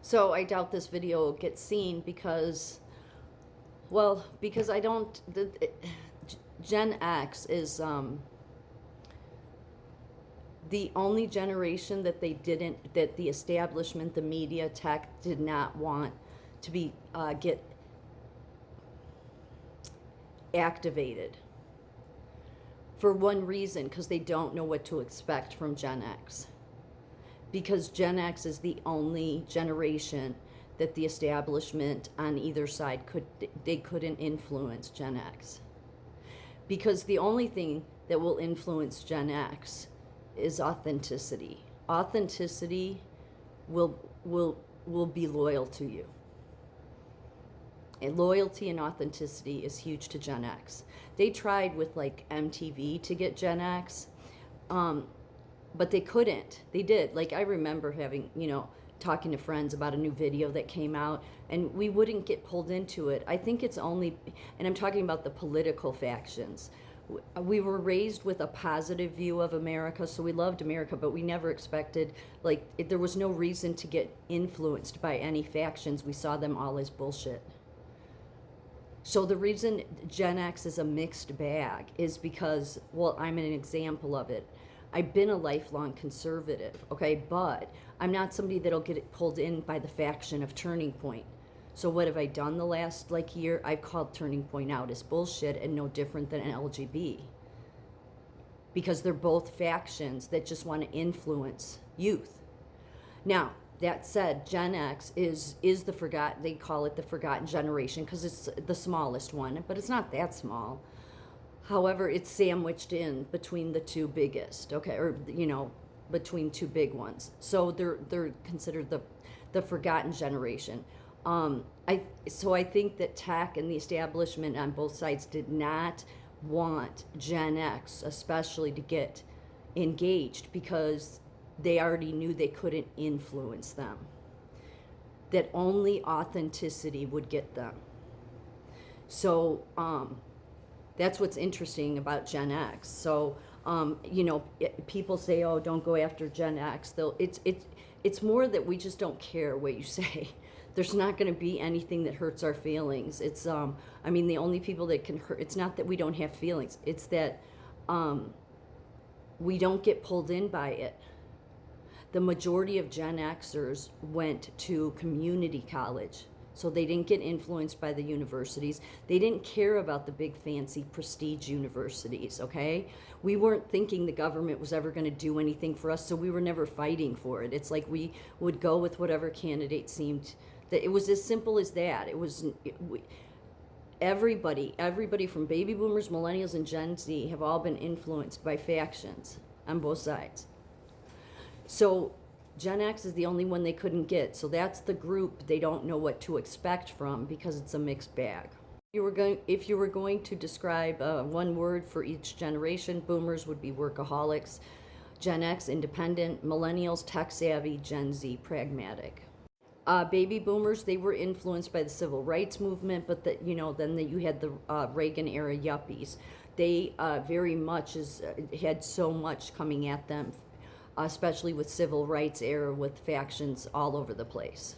So I doubt this video gets seen because, well, because I don't. Gen X is the only generation that that the establishment, the media, tech did not want to be get activated. For one reason, because they don't know what to expect from Gen X. Because Gen X is the only generation that the establishment on either side couldn't influence Gen X. Because the only thing that will influence Gen X is authenticity. Authenticity will be loyal to you. And loyalty and authenticity is huge to Gen X. They tried with like MTV to get Gen X, but they couldn't. They did. Like I remember having, talking to friends about a new video that came out, and we wouldn't get pulled into it. I think it's only, and I'm talking about the political factions. We were raised with a positive view of America, so we loved America, but we never expected, there was no reason to get influenced by any factions. We saw them all as bullshit. So the reason Gen X is a mixed bag is because, well, I'm an example of it. I've been a lifelong conservative, okay? But I'm not somebody that'll get pulled in by the faction of Turning Point. So what have I done the last year? I've called Turning Point out as bullshit and no different than an LGB. Because they're both factions that just want to influence youth. Now, that said, Gen X is the forgotten, they call it the forgotten generation because it's the smallest one, but it's not that small. However, it's sandwiched in between the two biggest, okay, or between two big ones. So they're considered the forgotten generation. I think that tech and the establishment on both sides did not want Gen X, especially, to get engaged because they already knew they couldn't influence them. That only authenticity would get them. So that's what's interesting about Gen X. So people say, "Oh, don't go after Gen X." It's more that we just don't care what you say. There's not going to be anything that hurts our feelings. It's the only people that can hurt. It's not that we don't have feelings. It's that we don't get pulled in by it. The majority of Gen Xers went to community college, so they didn't get influenced by the universities. They didn't care about the big fancy prestige universities, okay? We weren't thinking the government was ever going to do anything for us, so we were never fighting for it. It's like we would go with whatever candidate seemed, that it was as simple as that. Everybody from baby boomers, millennials, and Gen Z have all been influenced by factions on both sides. So Gen X is the only one they couldn't get. So that's the group they don't know what to expect from because it's a mixed bag. If you were going to describe one word for each generation, boomers would be workaholics, Gen X independent, millennials tech savvy, Gen Z pragmatic. Baby boomers, they were influenced by the civil rights movement, but you had the Reagan era yuppies. They very much had so much coming at them, especially with civil rights era, with factions all over the place.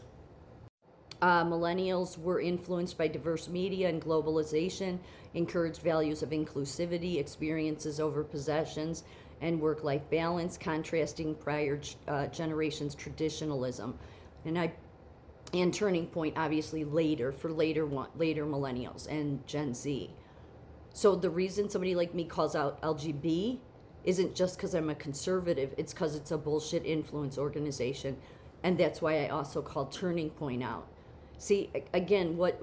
Millennials were influenced by diverse media and globalization, encouraged values of inclusivity, experiences over possessions, and work-life balance, contrasting prior generations' traditionalism. And Turning Point, obviously, later millennials and Gen Z. So the reason somebody like me calls out LGB isn't just because I'm a conservative, it's because it's a bullshit influence organization. And that's why I also call Turning Point out. See, again, what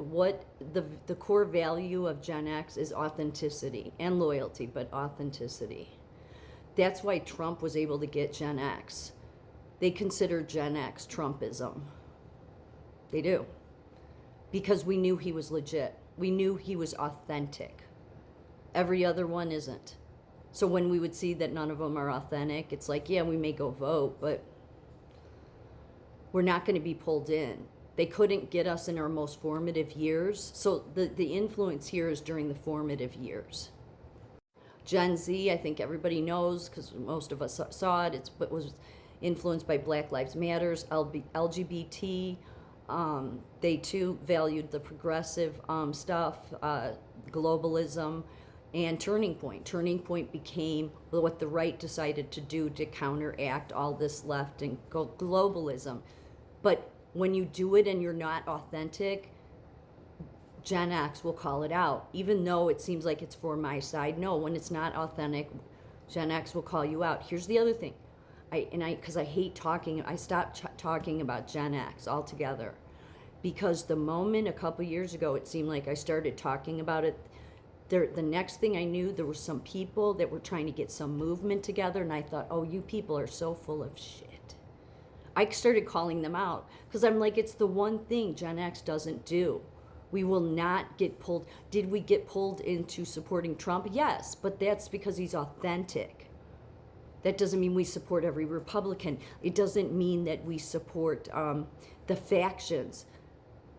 the core value of Gen X is authenticity and loyalty, but authenticity. That's why Trump was able to get Gen X. They consider Gen X Trumpism. They do. Because we knew he was legit. We knew he was authentic. Every other one isn't. So when we would see that none of them are authentic, it's like, yeah, we may go vote, but we're not going to be pulled in. They couldn't get us in our most formative years. So the influence here is during the formative years. Gen Z, I think everybody knows because most of us saw it. influenced by Black Lives Matters, LGBT. They too valued the progressive stuff, globalism, and Turning Point. Turning Point became what the right decided to do to counteract all this left and globalism. But when you do it and you're not authentic, Gen X will call it out, even though it seems like it's for my side. No, when it's not authentic, Gen X will call you out. Here's the other thing, because I hate talking. I stopped talking about Gen X altogether, because the moment a couple years ago it seemed like I started talking about it, the next thing I knew, there were some people that were trying to get some movement together, and I thought, oh, you people are so full of shit. I started calling them out because I'm like, it's the one thing Gen X doesn't do. We will not get pulled. Did we get pulled into supporting Trump? Yes, but that's because he's authentic. That doesn't mean we support every Republican. It doesn't mean that we support the factions.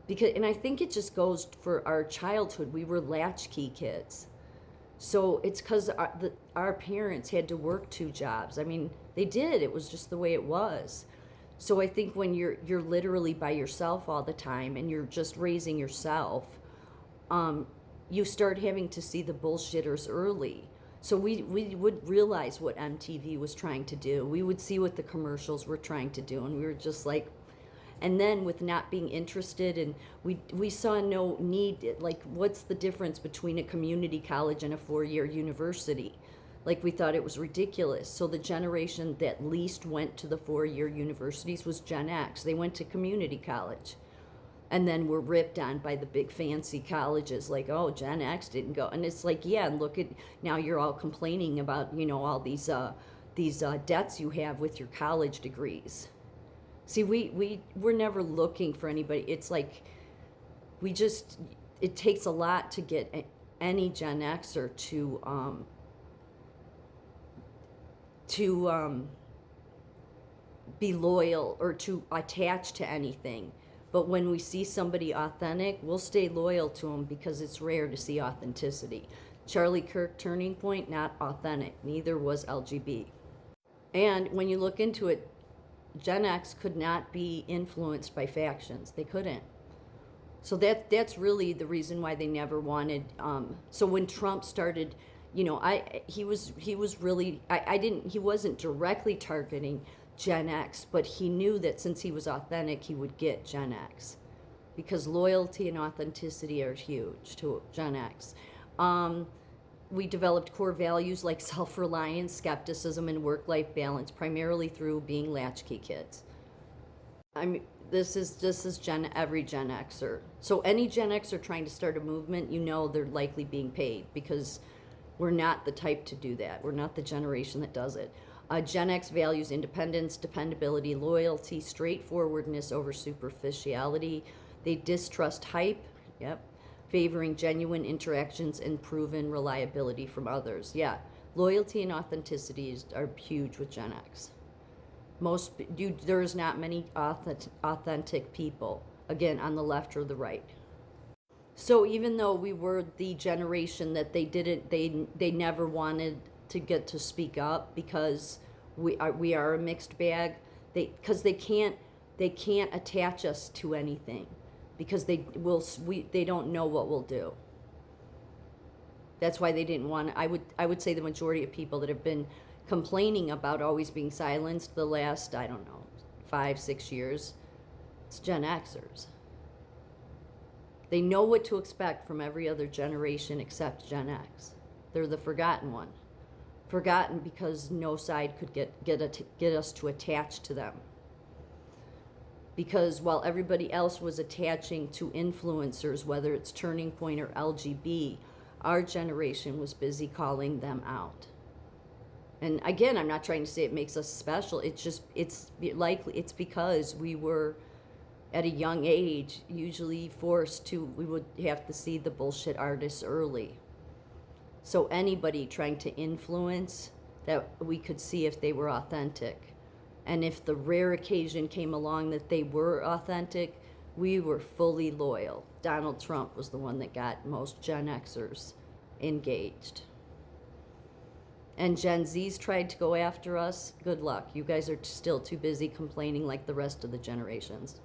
And I think it just goes for our childhood. We were latchkey kids. So it's because our parents had to work 2 jobs. I mean, they did. It was just the way it was. So I think when you're literally by yourself all the time and you're just raising yourself, you start having to see the bullshitters early. So we would realize what MTV was trying to do. We would see what the commercials were trying to do, and we were just like, and then with not being interested, and we saw no need, like, what's the difference between a community college and a 4-year university? Like, we thought it was ridiculous. So the generation that least went to the 4-year universities was Gen X. They went to community college and then were ripped on by the big fancy colleges, like, oh, Gen X didn't go. And it's like, yeah, and look at, now you're all complaining about, all these debts you have with your college degrees. See, we're never looking for anybody. It's like, it takes a lot to get any Gen Xer to be loyal or to attach to anything. But when we see somebody authentic, we'll stay loyal to them because it's rare to see authenticity. Charlie Kirk, Turning Point, not authentic. Neither was LGB. And when you look into it, Gen X could not be influenced by factions. They couldn't. So that's really the reason why they never wanted. So when Trump started, he wasn't directly targeting Gen X, but he knew that since he was authentic, he would get Gen X, because loyalty and authenticity are huge to Gen X. We developed core values like self-reliance, skepticism, and work-life balance, primarily through being latchkey kids. I mean, this is every Gen Xer. So any Gen Xer trying to start a movement, they're likely being paid, because we're not the type to do that. We're not the generation that does it. Gen X values independence, dependability, loyalty, straightforwardness over superficiality. They distrust hype, favoring genuine interactions and proven reliability from others. Yeah, loyalty and authenticity are huge with Gen X. There's not many authentic people, again, on the left or the right. So even though we were the generation that they never wanted to get to speak up, because we are a mixed bag, because they can't attach us to anything, because they don't know what we'll do. That's why they didn't want. I would say the majority of people that have been complaining about always being silenced the last, 5-6 years, it's Gen Xers. They know what to expect from every other generation except Gen X. They're the forgotten one. Forgotten because no side could get us to attach to them. Because while everybody else was attaching to influencers, whether it's Turning Point or LGB, our generation was busy calling them out. And again, I'm not trying to say it makes us special. It's because we were at a young age, usually we would have to see the bullshit artists early. So anybody trying to influence, that we could see if they were authentic. And if the rare occasion came along that they were authentic, we were fully loyal. Donald Trump was the one that got most Gen Xers engaged. And Gen Z's tried to go after us. Good luck. You guys are still too busy complaining like the rest of the generations.